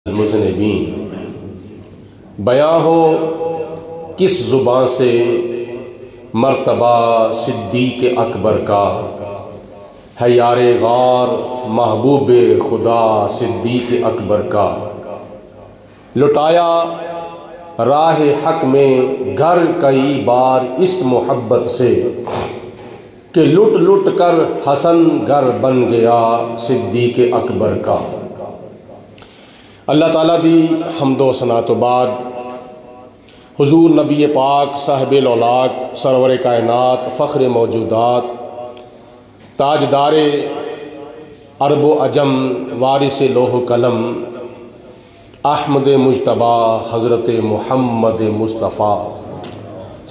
المذنبین، بیاں ہو کس زبان سے مرتبہ صدیق اکبر کا، ہے یار غار محبوب خدا صدیق اکبر کا۔ لٹایا راہ حق میں گھر کئی بار اس محبت سے، کہ لٹ لٹ کر حسن گر بن گیا صدیق اکبر کا۔ اللہ تعالیٰ دی حمد و ثنا تو بعد حضور نبی پاک صاحب الاولاق سرور کائنات فخر موجودات تاجدار عرب و عجم وارث لوح قلم احمد مجتبی حضرت محمد مصطفیٰ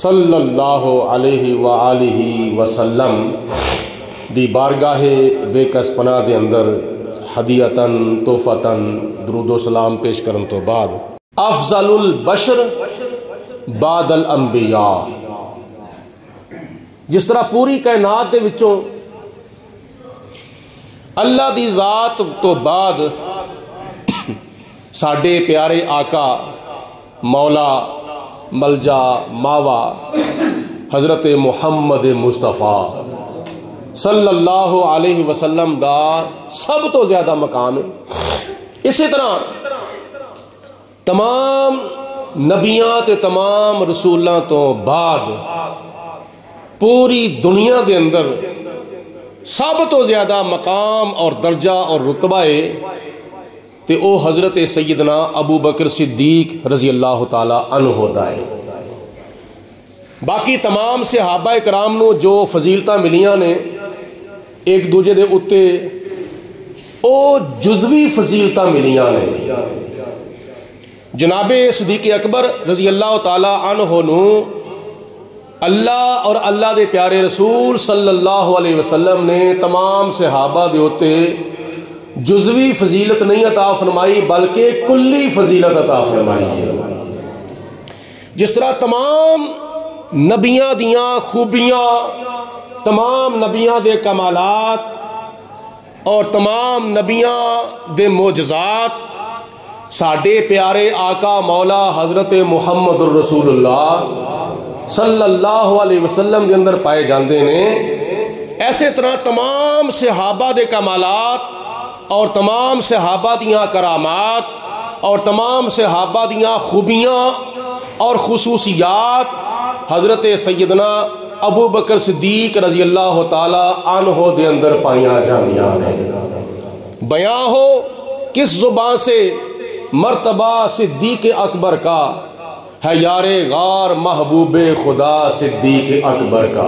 صلی اللہ علیہ وآلہ وسلم دی بارگاہ بے کس پناہ دے اندر ہدیتاً تحفتاً درود و سلام پیش کرن تو بعد، افضل البشر بعد الانبیاء، جس طرح پوری کائنات دے وچوں اللہ دی ذات تو بعد ساڈے پیارے آقا مولا ملجا ماوا حضرت محمد مصطفیٰ صلی اللہ علیہ وسلم دا سب تو زیادہ مقام ہے۔ اسی طرح تمام نبیاں تے تمام رسولاں تو بعد پوری دنیا دے اندر سب تو زیادہ مقام اور درجہ اور رتبہ ہے تے او حضرت سیدنا ابو بکر صدیق رضی اللہ تعالی عنہ دا ہے۔ باقی تمام صحابہ کرام نو جو فضیلتاں ملیاں نے ایک دوجے دے اتے او جزوی فضیلتاں ملیاں نے۔ جناب صدیق اکبر رضی اللہ تعالی عنہ نو اللہ اور اللہ دے پیارے رسول صلی اللہ علیہ وسلم نے تمام صحابہ دے اتے جزوی فضیلت نہیں عطا فرمائی بلکہ کلی فضیلت عطا فرمائی ہے۔ جس طرح تمام نبیاں دیاں خوبیاں، تمام نبیاں دے کمالات اور تمام نبیاں دے معجزات ساڈے پیارے آقا مولا حضرت محمد الرسول اللہ صلی اللہ علیہ وسلم دے اندر پائے جاندے نے، ایسے طرح تمام صحابہ دے کمالات اور تمام صحابہ دیاں کرامات اور تمام صحابہ دیاں خوبیاں اور خصوصیات حضرت سیدنا ابو بکر صدیق رضی اللہ تعالی عنہ دے اندر پائیاں جاندیاں نے۔ بیاں ہو کس زبان سے مرتبہ صدیق اکبر کا، ہے یار غار محبوب خدا صدیق اکبر کا۔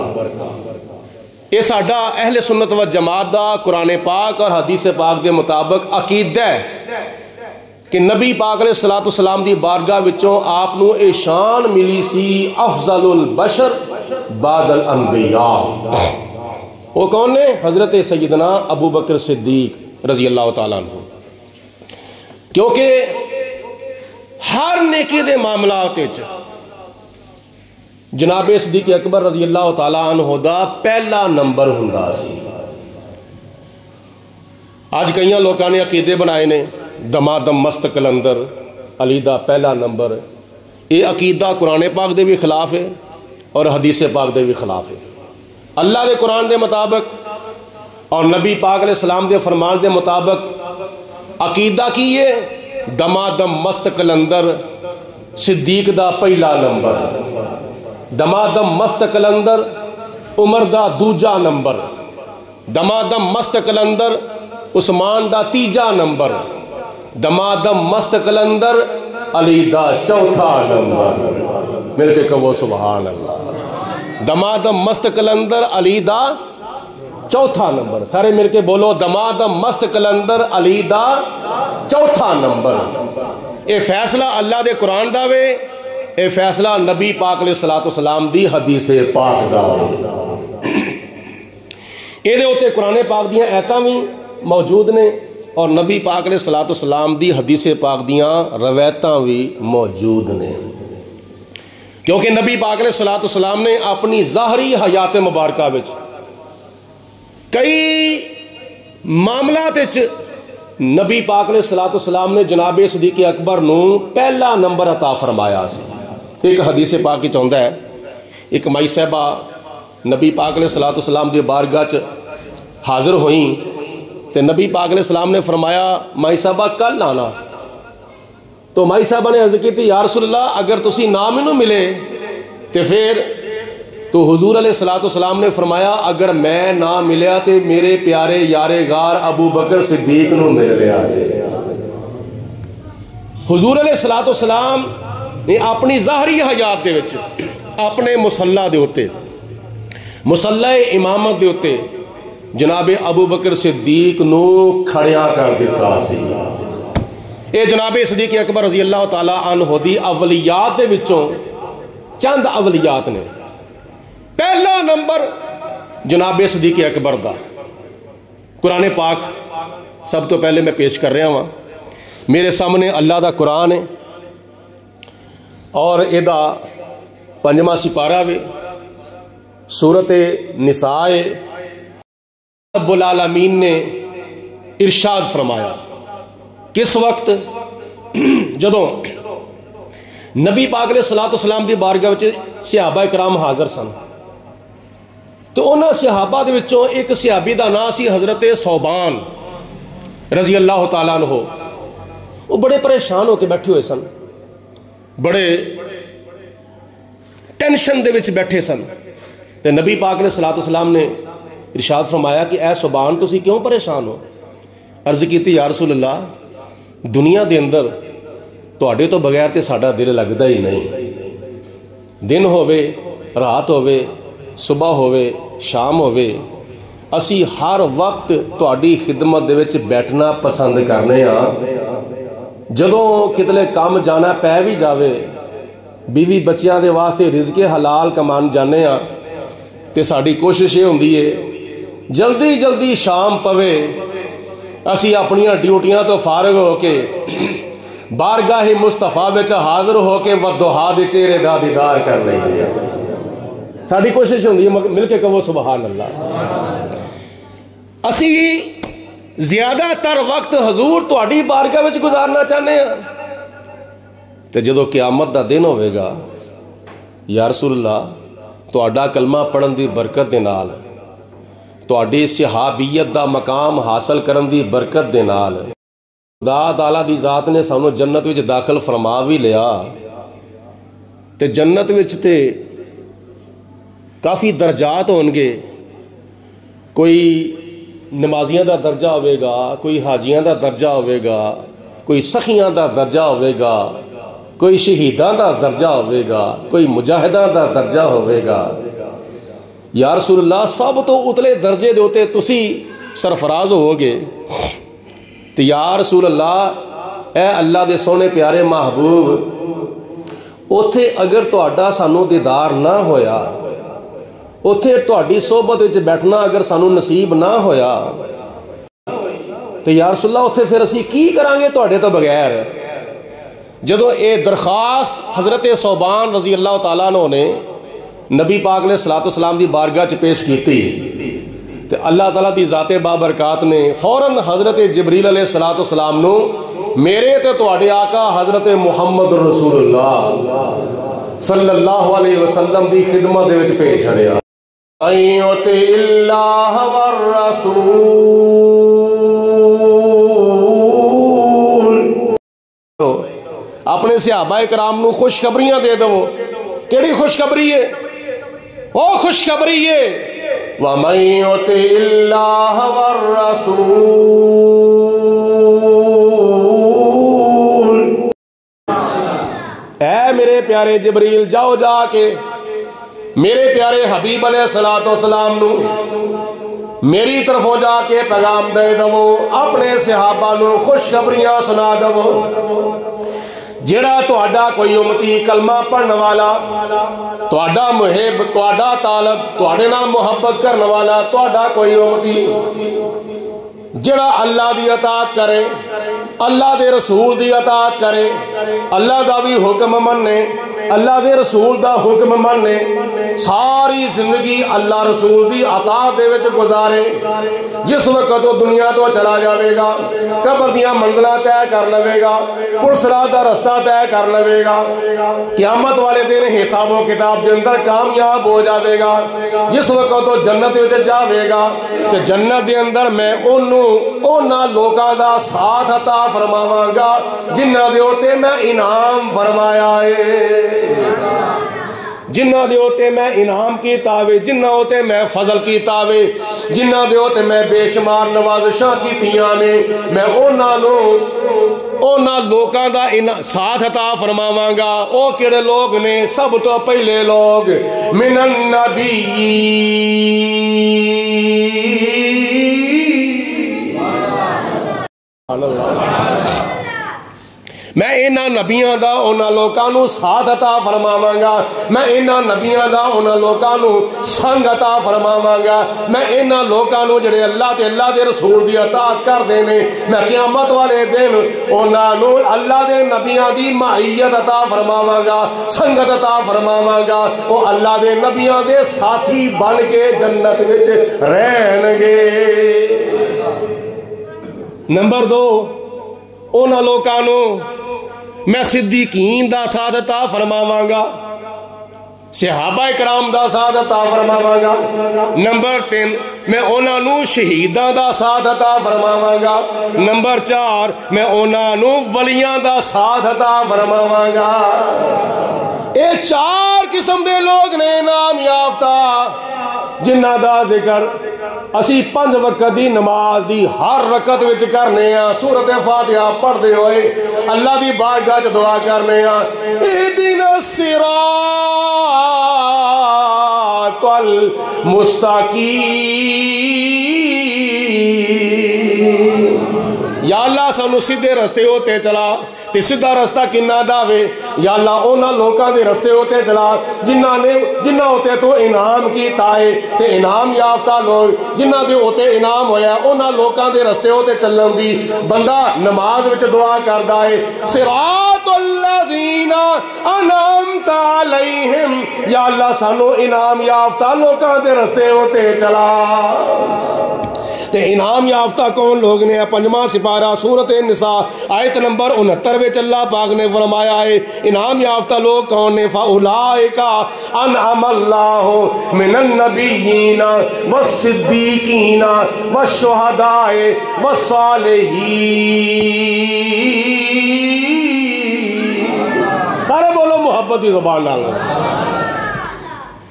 یہ ساڈا اہل سنت و جماعت دا قرآن پاک اور حدیث پاک دے مطابق عقیدہ ہے کہ نبی پاک علیہ السلام دی بارگاہ وچوں آپ نو اے شان ملی سی افضل البشر بعد الانبیاء۔ وہ کون نے؟ حضرت سیدنا ابو بکر صدیق رضی اللہ تعالیٰ عنہ۔ کیونکہ ہر نیکی دے معاملات وچ جناب صدیق اکبر رضی اللہ تعالیٰ عنہ دا پہلا نمبر ہوندا سی۔ آج کئیاں لوکاں نے عقیدے بنائے نے، دمادم مست کلندر علی دا پہلا نمبر۔ یہ عقیدہ قرآن پاک دے بھی خلاف ہے اور حدیث پاک دے بھی خلاف ہے۔ اللہ دے قرآن دے مطابق اور نبی پاک علیہ السلام دے فرمان دے مطابق عقیدہ کی ہے دمادم مست کلندر صدیق دا پہلا نمبر، دمادم مست کلندر عمر دا دوجا نمبر، دمادم مست کلندر عثمان دا تیجا نمبر، دمادم مست کلندر علی دا چوتھا نمبر۔ میرے کے کہو سبحان اللہ۔ دمادم مست کلندر علی دا چوتھا نمبر، سارے مل کے بولو دمادم مست کلندر علی دا چوتھا نمبر۔ اے فیصلہ اللہ دے قرآن دا وے، اے فیصلہ نبی پاک علیہ السلام دی حدیث پاک دا وے۔ اے دے ہوتے قرآن پاک دیاں ایتاں بھی موجود نے اور نبی پاک علیہ السلام دی حدیث پاک دیاں روایتاں بھی موجود نے۔ کیونکہ نبی پاک علیہ السلام نے اپنی ظاہری حیات مبارکہ وچ کئی معاملات نبی پاک علیہ الصلوۃ والسلام نے جناب صدیق اکبر نو پہلا نمبر عطا فرمایا سی۔ ایک حدیث پاک وچ آندا ہے ایک مائی صاحبہ نبی پاک علیہ الصلوۃ والسلام دی بارگاہ چ حاضر ہوئیں تے نبی پاک علیہ السلام نے فرمایا مائی صاحبہ کل آنا۔ تو مائی صاحبہ نے عرض کی تھی یا رسول اللہ اگر تسی نہ مینوں ملے تے پھر تو حضور علیہ الصلوۃ والسلام نے فرمایا اگر میں نہ ملیا تے میرے پیارے یارے غار ابو بکر صدیق نو مل لیا جے۔ حضور علیہ الصلوۃ والسلام نے اپنی ظاہری حیات دے وچ اپنے مصلی دے اوتے مصلی امامت دے اوتے جناب ابو بکر صدیق نو کھڑیاں کر دیتا سی۔ اے جناب صدیق اکبر رضی اللہ تعالی عنہ دی اولیات دے وچوں چند اولیات نے۔ پہلا نمبر جناب صدیق اکبر دا قرآن پاک سب تو پہلے میں پیش کر رہا ہوں۔ میرے سامنے اللہ دا قرآن ہے اور ایدہ 5واں سپارہ وے، سورت نساء رب العالمین نے ارشاد فرمایا کس وقت جدوں نبی پاک علیہ الصلوۃ والسلام دی بارگاہ وچ صحابہ کرام حاضر سن تو انہاں صحابہ دے وچوں ایک صحابی دا نام سی حضرت ثوبان رضی اللہ تعالیٰ عنہ۔ وہ بڑے پریشان ہو کے بیٹھے ہوئے سن، بڑے ٹینشن دے وچ بیٹھے سن تے نبی پاک علیہ الصلوۃ والسلام نے ارشاد فرمایا کہ اے ثوبان تسی کیوں پریشان ہو؟ عرض کیتی یا رسول اللہ دنیا دے اندر تواڈے تو بغیر تے ساڈا دل لگدا ہی نہیں، دن ہووے رات ہووے صبح ہووے شام ہووے اسی ہر وقت تواڈی خدمت دے وچ بیٹھنا پسند کرنے ہاں۔ جدوں کتلے کام جانا پے بھی جاوے بیوی بچیاں دے واسطے رزق حلال کمان جانے ہاں تے ساڈی کوشش یہ ہوندی ہے جلدی جلدی شام پوے اسی اپنیاں ڈیوٹیاں تو فارغ ہو کے بارگاہ مصطفیٰ وچ حاضر ہو کے ودھا دے چہرے دا دیدار کر لئیے۔ ساڈی کوشش ہوندی ہے مل کے کہو سبحان اللہ۔ اسی زیادہ تر وقت حضور تہاڈی بارگاہ وچ گزارنا چاہنے ہیں تے جدوں قیامت دا دن ہوئے گا یا رسول اللہ تہاڈا کلمہ پڑھن دی برکت دے نال تہاڈی صحابیت دا مقام حاصل کرن دی برکت دے نال خدا تعالیٰ دی ذات نے سانو جنت وچ داخل فرما بھی لیا تے جنت وچ تے کافی درجات ہون گے، کوئی نمازیاں دا درجہ ہوئے گا، کوئی حاجیاں دا درجہ ہوئے گا، کوئی سخیاں دا درجہ ہوئے گا، کوئی شہیداں دا درجہ ہوئے گا، کوئی مجاہداں دا درجہ ہوئے گا۔ یا رسول اللہ سب تو اتلے درجے دے ہوتے تسی سرفراز ہو گے تو یا رسول اللہ اے اللہ دے سونے پیارے محبوب اوتھے اگر تہاڈا سانو دیدار نہ ہویا، اوتھے تہاڈی صحبت وچ بیٹھنا اگر سانو نصیب نہ ہویا تو یا رسول اللہ اوتھے پھر اسی کی کران گے تہاڈے تو بغیر؟ جدو اے درخواست حضرت ثوبان رضی اللہ تعالیٰ عنہ نے نبی پاک علیہ الصلوۃ والسلام دی بارگاہ چ پیش کیتی تے اللہ تعالیٰ دی ذات بابرکات نے فوراً حضرت جبریل علیہ الصلوۃ والسلام نو میرے تے تہاڈے آقا حضرت محمد رسول اللہ صلی اللہ علیہ وسلم دی خدمت دے وچ پیش چھڑیا۔ ایوت اللہ والرسول اپنے صحابہ کرام نو خوشخبریاں دے دو۔ کیڑی خوشخبری ہے؟ او خوشخبری ہے وَمَن يُطِعِ اللَّهَ وَالرَّسُولَ۔ اے میرے پیارے جبریل جاؤ جا کے میرے پیارے حبیب علیہ الصلوۃ والسلام نو میری طرفوں جا کے پیغام دے دو، اپنے صحابہ نو خوشخبریاں سنا دو۔ جڑا تہاڈا کوئی امتی کلمہ پڑھنے والا، تہاڈا محب، تہاڈا طالب، تہاڈے نال محبت کرنے والا تہاڈا کوئی امتی جڑا اللہ دی اطاعت کرے، اللہ دے رسول دی اطاعت کرے، اللہ دا بھی حکم مننے، اللہ دے رسول دا حکم ماننے ساری زندگی اللہ رسول دی اطاعت دے وچ گزارے جس وقت وہ دنیا تو چلا جاوے گا قبر دیاں منزلاں طے کر لوے گا پرسرات دا رستہ طے کر لوے گا قیامت والے دن حساب و کتاب دے اندر کامیاب ہو جاوے گا جس وقت وہ جنت وچ جاوے گا کہ جنت دے اندر میں اونا لوکاں دا ساتھ عطا فرماواں گا جنہاں دے اوتے میں انعام فرمایا ہے جنہ دے ہوتے میں انعام کی تاوے جنہ ہوتے میں فضل کی تاوے جنہ دے ہوتے میں بے شمار نوازشاں کی تیانے میں اونا لوکاں دا ساتھ عطا فرماواں گا او کیڑے لوگ نے سب تو پہلے لوگ من النبی میں انہاں نبیاں دا انہاں لوکاں نو ساتھ عطا فرماواں گا میں انہاں نبیاں دا انہاں لوکاں نو سنگ عطا فرماواں گا میں انہاں لوکاں نو جڑے اللہ تے اللہ دے رسول دی اطاعت کردے نے میں قیامت والے دن انہاں نو اللہ دے نبیاں دی معیت عطا فرماواں گا سنگت عطا فرماواں گا او اللہ دے نبیاں دے ساتھی بن کے جنت وچ رہن گے نمبر 2 انہاں لوکاں نو میں صدیقین دا ساتھ عطا فرماواں گا صحابہ کرام دا ساتھ عطا فرماواں گا نمبر 3 میں انہاں نو شہیداں دا ساتھ عطا فرماواں گا نمبر 4 میں انہاں نو ولیاں دا ساتھ عطا فرماواں گا اے 4 قسم دے لوگ نے انعام یافتہ جنہ دا ذکر اسی 5 وقت دی نماز دی ہر رکعت وچ کرنے ہاں سورۃ فاتحہ پڑھدے ہوئے اللہ دی بارگاہ وچ دعا کرنے ہاں اہدنا الصراط المستقیم یا اللہ سانو سیدھے رستے ہوتے چلا تے سیدھا رستہ کنہ داوے یا اللہ اونا لوکاں دے رستے ہوتے چلا جنہ ہوتے تو انعام کی تائے تے انعام یافتہ لوگ جنہ دے ہوتے انعام ہویا اونا لوکاں دے رستے ہوتے چلن دی بندہ نماز وچ دعا کردا ہے صراط الذین انعمت علیہم یا اللہ سانو انعام یافتہ لوکاں دے رستے ہوتے چلا تے انعام یافتہ کون لوگ نے 5واں سپارہ سورۃ النساء آیت نمبر 69 وچ اللہ پاک نے فرمایا ہے انعام یافتہ لوگ کون نے فاولئک انعم اللہ من النبیین والصدیقین والشہداء والصالحین سارے بولو محبت دی زبان نال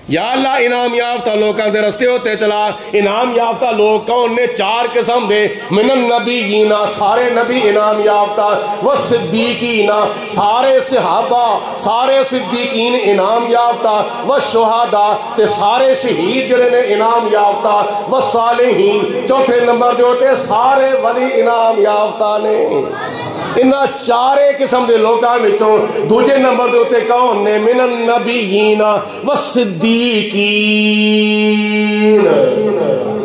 یا اللہ انعام یافتہ لوکاں دے رستے ہوتے چلا انعام یافتہ لوگ کون نے 4 قسم دے من النبیین سارے نبی انعام یافتہ والصدیقین سارے صحابہ سارے صدیقین انعام یافتہ والشہداء تے سارے شہید جڑے نے انعام یافتہ والصالحین چوتھے نمبر دے ہوتے سارے ولی انعام یافتہ نے انہاں 4 قسم دے لوکاں وچوں دوجے نمبر دے ہوتے کون نے من النبیین والصدیقین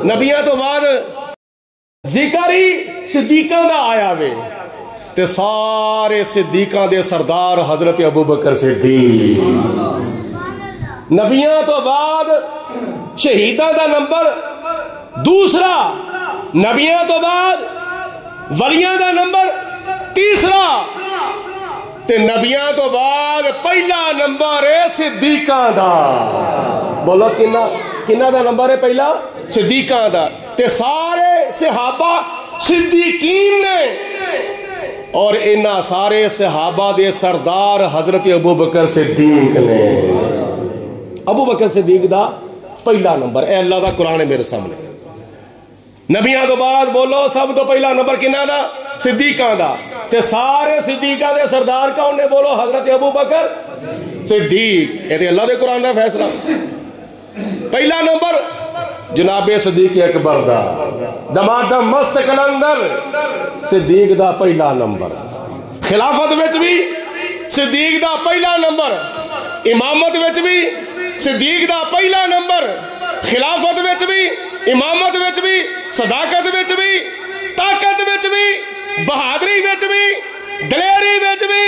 نبیاں تو بعد ذکر ہی صدیقاں دا آیا وے تے سارے صدیقاں دے سردار حضرت ابوبکر صدیق نبیاں تو بعد شہیداں دا نمبر دوسرا نبیاں تو بعد ولیاں دا نمبر تیسرا تے نبیاں تو بعد پہلا نمبر ہے صدیقاں دا بولو کنہ دا نمبر ہے پہلا صدیقاں دا تے سارے صحابہ صدیقین نے اور انہاں سارے صحابہ دے سردار حضرت ابوبکر صدیق نے ابوبکر صدیق دا پہلا نمبر اے اللہ دا قرآن ہے میرے سامنے نبیاں تو بعد بولو سب تو پہلا نمبر کنہ دا صدیقاں دا تے سارے صدیقاں دے سردار کون نے بولو حضرت ابوبکر صدیق یہ تے اللہ دے قرآن دا فیصلہ پہلا نمبر جناب صدیق اکبر دا دمادم مست کلندر صدیق دا پہلا نمبر خلافت وچ بھی صدیق دا پہلا نمبر امامت وچ بھی صدیق دا پہلا نمبر خلافت وچ بھی امامت وچ بھی صداقت وچ بھی طاقت وچ بھی بہادری وچ بھی دلیری وچ بھی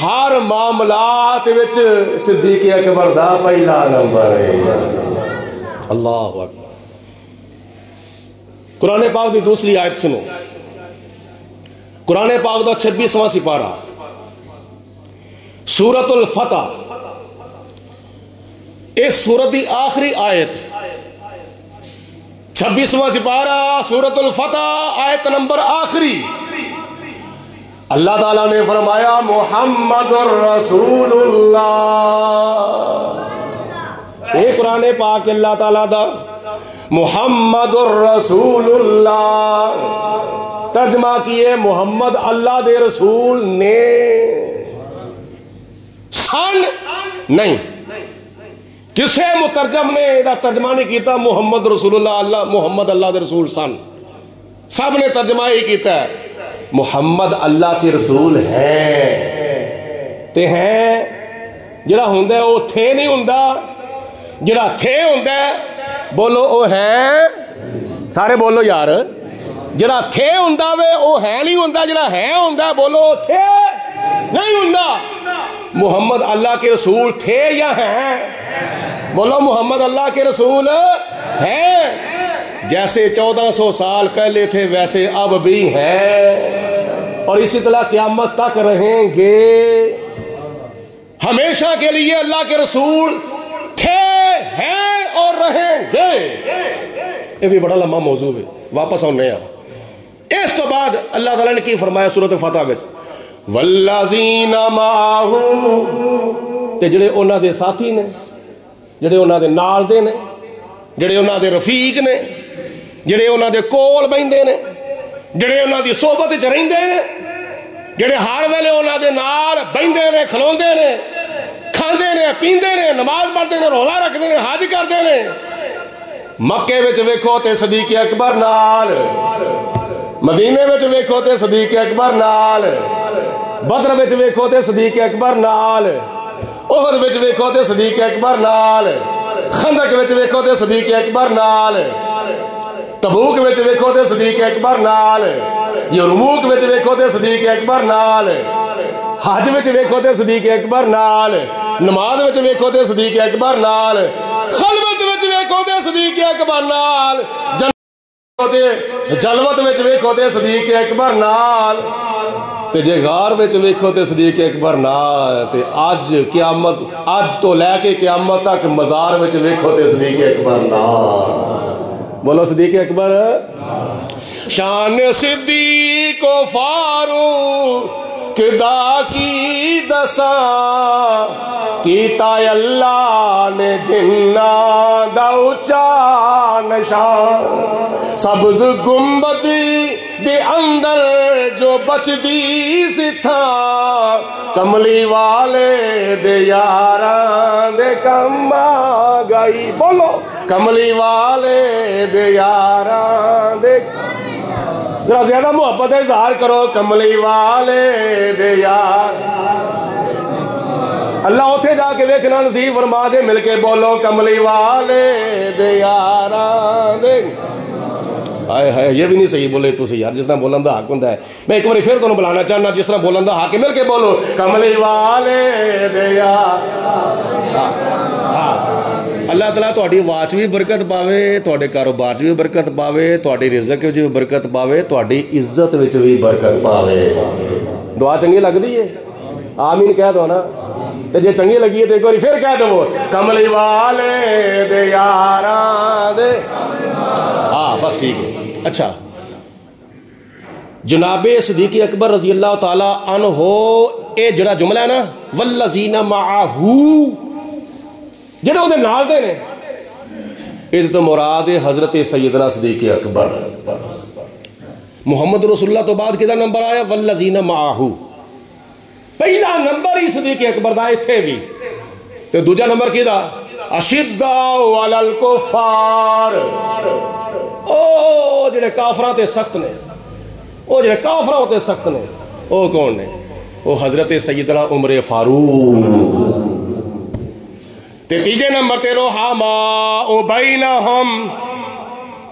ہر معاملات وچ صدیق اکبر دا پہلا نمبر ہے۔ اللہ اکبر۔ قرآن پاک دی دوسری آیت سنو، قرآن پاک دا 26واں سپارہ، سورۃ الفتح، اس سورت دی آخری آیت، 26واں سپارہ سورۃ الفتح، آیت نمبر آخری۔ اللہ تعالیٰ نے فرمایا محمد الرسول اللہ۔ یہ قرآن پاک اللہ تعالیٰ دا محمد الرسول اللہ، ترجمہ کیے محمد اللہ دے رسول نے، سن نہیں، کسے مترجم نے دا ترجمہ نہیں کیتا محمد رسول اللہ، محمد اللہ دے رسول سن، سب نے ترجمہ ہی کیتا ہے محمد اللہ کے رسول ہیں تے ہیں، جڑا ہوندہ ہے وہ تھے نہیں ہوندہ، جڑا تھے ہوندہ ہے بولو او ہیں، سارے بولو یار، جڑا تھے ہوندہ وے او ہے نہیں ہوندہ، جڑا ہے ہوندہ بولو تھے نہیں ہوندہ۔ محمد اللہ کے رسول تھے یا ہیں؟ بولو محمد اللہ کے رسول ہیں، جیسے 1400 سال پہلے تھے ویسے اب بھی ہیں، اور اسی طرح قیامت تک رہیں گے، ہمیشہ کے لیے اللہ کے رسول تھے، ہیں اور رہیں گے۔ یہ بھی بڑا لمبا موضوع ہے، واپس آنے ہیں۔ اس تو بعد اللہ تعالیٰ نے کی فرمایا سورۃ فتح وچ، والذین معہ، تے جڑے انہاں دے ساتھی نے، جڑے انہاں دے نال دے نے، جڑے انہاں دے رفیق نے، جڑے انہاں دے کول بیندے نے، جڑے انہاں دی صحبت وچ رہندے نے، جڑے ہر ویلے انہاں دے نال بیندے نے، کھلوندے نے، کھاندے نے، پیندے نے، نماز پڑھدے نے، روزہ رکھدے نے، حج کردے نے۔ مکے وچ ویکھو تے صدیق اکبر نال، مدینے وچ ویکھو تے صدیق اکبر نال، بدر وچ ویکھو تے صدیق اکبر نال، احد وچ ویکھو تے صدیق اکبر نال، خندق وچ ویکھو تے صدیق اکبر نال، تبوک وچ ویکھو تے صدیق اکبر نال، یرموک وچ ویکھو تے صدیق اکبر نال، حج وچ ویکھو تے صدیق اکبر نال، نماز وچ ویکھو تے صدیق اکبر نال، خلوت وچ ویکھو تے صدیق اکبر نال، جلوت وچ ویکھو تے صدیق اکبر نال، تے جے غار وچ ویکھو تے صدیق اکبر نال، تے اج قیامت، اج تو لے کے قیامت تک مزار وچ ویکھو تے صدیق اکبر نال۔ بولو صدیق اکبر۔ شان صدیق و فاروق دا کی دساں، کیتا اللہ نے جنہ دا اونچا نشان، سبز گنبد دے اندر جو بچ دی سی تھا، کملی والے دے یاراں دے کم آ گئی، بولو کملی والے دے یاراں دے، ذرا زیادہ محبت اظہار کرو، کملی والے دے یار۔ اللہ اتھے جا کے ویکھنا نصیب فرما دے، مل کے بولو کملی والے دے یاراں دے۔ آئے ہائے، یہ بھی نہیں صحیح بولے تو یار، جس طرح بولن دا حق ہوندا ہے۔ میں ایک بار پھر تمہیں بلانا چاہنا، جس طرح بولن دا حق ہے، مل کے بولو کملی والے دے یار۔ اللہ تعالیٰ تہاڈی آواز بھی برکت پاوے، تہاڈے کاروبار بھی برکت پاوے، تہاڈی رزق وچ بھی برکت پاوے، تہاڈی عزت وچ بھی برکت پاوے۔ دعا چنگی لگدی ہے؟ آمین کہہ دو نا، تے جے چنگی لگی ہے تو ایک بار پھر کہہ دو کملی والے دے یاراں دے۔ ہاں بس ٹھیک ہے۔ اچھا، جناب صدیق اکبر رضی اللہ تعالی عنہ، اے جڑا جملہ ہے نا والذین معہ، جڑے وہ نال دے نے، یہ تو مراد حضرت سیدنا صدیق اکبر۔ محمد رسول اللہ تو بعد کدھا نمبر آیا؟ والذین معہ، پہلا نمبر ہی صدیق اکبر دا اتھے بھی، تو دوجا نمبر کدھا؟ اشداء علی الکفار، او جڑے کافراں تے سخت نے، او جڑے کافراں تے سخت نے، او کون نے؟ او حضرت سیدنا عمر فاروق۔ تے تیجے نمبر تے رحماء بینہم،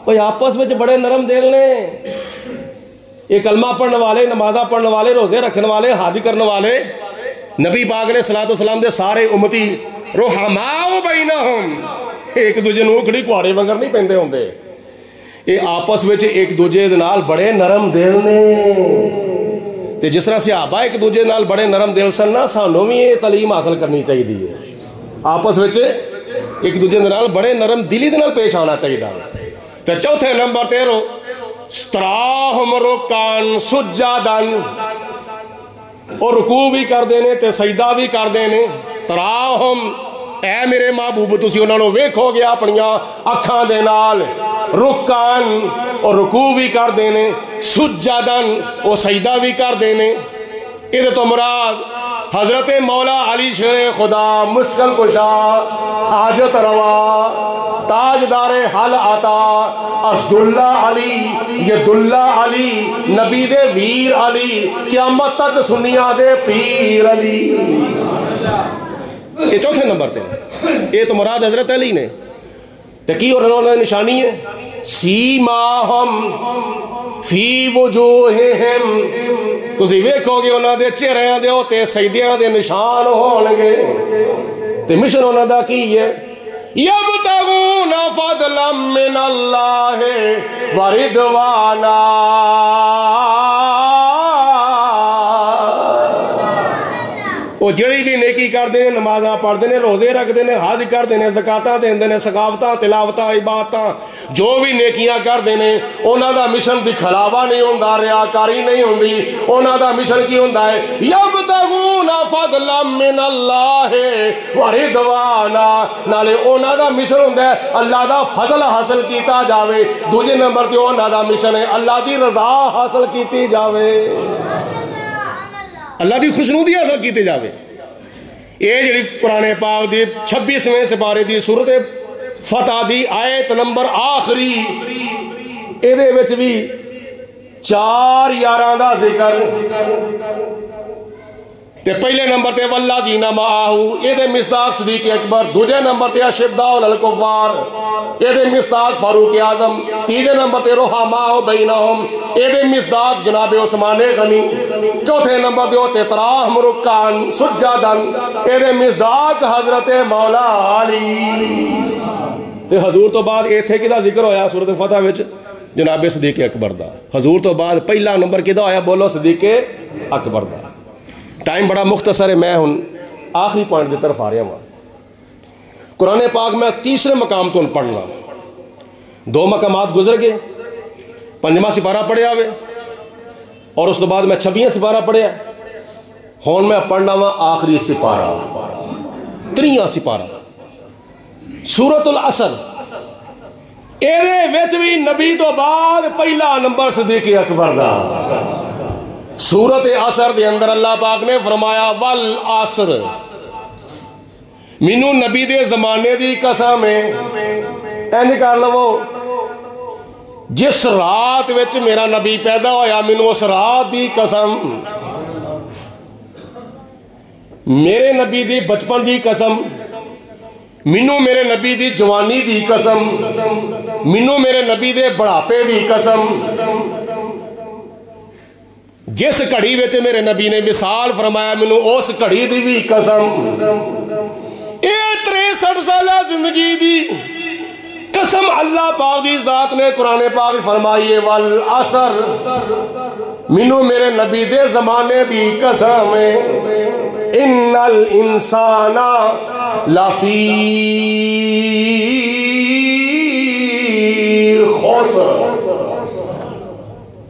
کوئی آپس میں بڑے نرم دل نے، یہ کلمہ پڑھنے والے، نمازہ پڑھنے والے، روزے رکھنے والے، حج کرنے والے، نبی پاک علیہ الصلوۃ والسلام دے سارے امتی رحماء بینہم ایک دوجے نوں کھڑی کواڑے وانگر نہیں پیندے ہوندے، یہ آپس وچ ایک دوجے دے نال بڑے نرم دل نے. تے جس طرح صحابہ ایک دوجے نال بڑے نرم دل سن نا، سانوں بھی یہ تعلیم حاصل کرنی چاہیے، آپس وچ ایک دوجے دے نال بڑے نرم دلی دے نال پیش آنا چاہیے. تے چوتھے نمبر تے تراہم رکعن سجدن، اور رکوع بھی کردے نے تے سجدہ بھی کردے نے. تراہم اے میرے محبوب تسی انہاں نوں ویکھو گے اپنیاں اکھاں دے نال، رکعن اور رکوع بھی کردے نے، سجدن اور سجدہ بھی کردے نے. یہ تو مراد حضرت مولا علی شیر خدا، مشکل کشا، حاجت روا، تاجدار حل عطا، اسد اللہ علی، ید اللہ علی، نبی دے ویر علی، قیامت تک سنیاں دے پیر علی. یہ چوتھے نمبر تے یہ تو مراد حضرت علی نے. کی اور انہوں نے نشانی ہے سیماہم فی وجوہہم، تسی ویکھو گے انہاں دے چہریاں دے اوتے سجدیاں دے نشان ہون گے. تے مشن انہاں دا کی ہے یبتغون فضلا من اللہ ورضوانا، وہ جڑی بھی نیکی کرتے ہیں، نمازاں پڑھتے ہیں، روزے رکھتے ہیں، حج کرتے ہیں، زکاتاں دیندے ہیں، ثقافتاں تلاوتاں عبادتاں جو بھی نیکیاں کرتے ہیں، انہاں دا مشن دکھلاوا نہیں ہوندا، ریاکاری نہیں ہوندی. انہاں دا مشن کی ہوندا ہے یبتغون فضلا من اللہ ورضوانا، نالے انہاں دا مشن ہوندا ہے اللہ دا فضل حاصل کیتا جاوے. دوجے نمبر تے انہاں دا مشن ہے اللہ دی رضا حاصل کیتی جاوے، اللہ دی خوشنودی حاصل کیتے جاوے. یہ جڑی قرآن پاک دی 26ویں سپارے دی سورت فتح دی آیت نمبر آخری، اے دے وچ بھی 4 یاراں دا ذکر. تے پہلے نمبر تے والذین معہ، اے دے مصداق صدیق اکبر. دوجے نمبر تے اشداء علی الکفار، اے دے مصداق فاروق اعظم. تیجے نمبر تے رحماء بینہم، اے دے مصداق جناب عثمان غنی. چوتھے نمبر تے ہوتے تراہم رکعن سجدن، اے دے مصداق حضرت مولا علی. تے حضور تو بعد ایتھے کدا ذکر ہویا سورۃ فتح وچ جناب صدیق اکبر دا. حضور تو بعد پہلا نمبر کدا ہویا؟ بولو صدیق اکبر دا. ٹائم بڑا مختصر ہے، میں ہن آخری پوائنٹ دی طرف آ رہا ہوں. قرآن پاک میں تیسرے مقام تو پڑھنا، 2 مقامات گزر گئے. 5واں سپارہ پڑھیا ہوئے اور اس تو بعد میں 26واں سپارہ پڑھیا. ہون میں پڑھنا وا آخری سپارہ، 3واں سپارہ سورۃ العصر. اے وچ بھی نبی تو بعد پہلا نمبر صدیق اکبر دا. سورت عصر دے اندر اللہ پاک نے فرمایا والعصر، مینوں نبی دے زمانے دی قسم ہے، اینج کر لو جس رات وچ میرا نبی پیدا ہویا مینوں اس رات دی قسم، میرے نبی دی بچپن دی قسم، مینوں میرے نبی دی جوانی دی قسم، مینوں میرے نبی دے بڑھاپے دی قسم. جس گھڑی وچ میرے نبی نے وصال فرمایا مینوں اس گھڑی دی بھی قسم. اے 63 سالہ زندگی دی قسم اللہ پاک دی ذات نے قرآن پاک فرمائی ہے والعصر، مینوں میرے نبی دے زمانے دی قسم ہے. ان الانسان لفی خسر،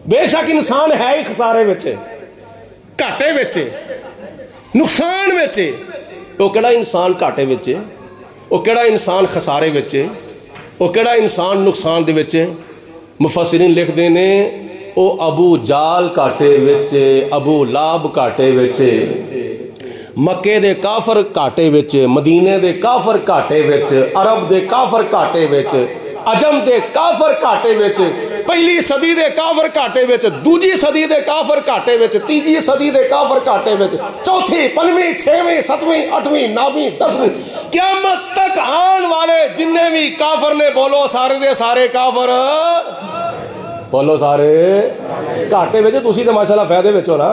بے شک انسان ہے ہی خسارے وچے، گھاٹے وچے، نقصان وچے. وہ کیڑا انسان گھاٹے وچے، وہ کیڑا انسان خسارے وچے، وہ کیڑا انسان نقصان دے وچے؟ مفسرین لکھ دینے او ابو جال گھاٹے وچے، ابو لاب گھاٹے وچے، مکے دے کافر گھاٹے وچے، مدینے دے کافر گھاٹے وچے، عرب دے کافر گھاٹے وچے، عجم دے کافر گھاٹے وچ، پہلی صدی دے کافر گھاٹے وچ، دوجی صدی دے کافر گھاٹے وچ، تیجی صدی دے کافر گھاٹے وچ، چوتھی، پنجویں، 6ویں، 7ویں، 8ویں، 9ویں، 10ویں، قیامت تک آن والے جننے بھی کافر نے بولو سارے دے سارے کافر، بولو سارے گھاٹے وچ. تسی تے ماشاءاللہ فائدے وچ ہو نا.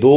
2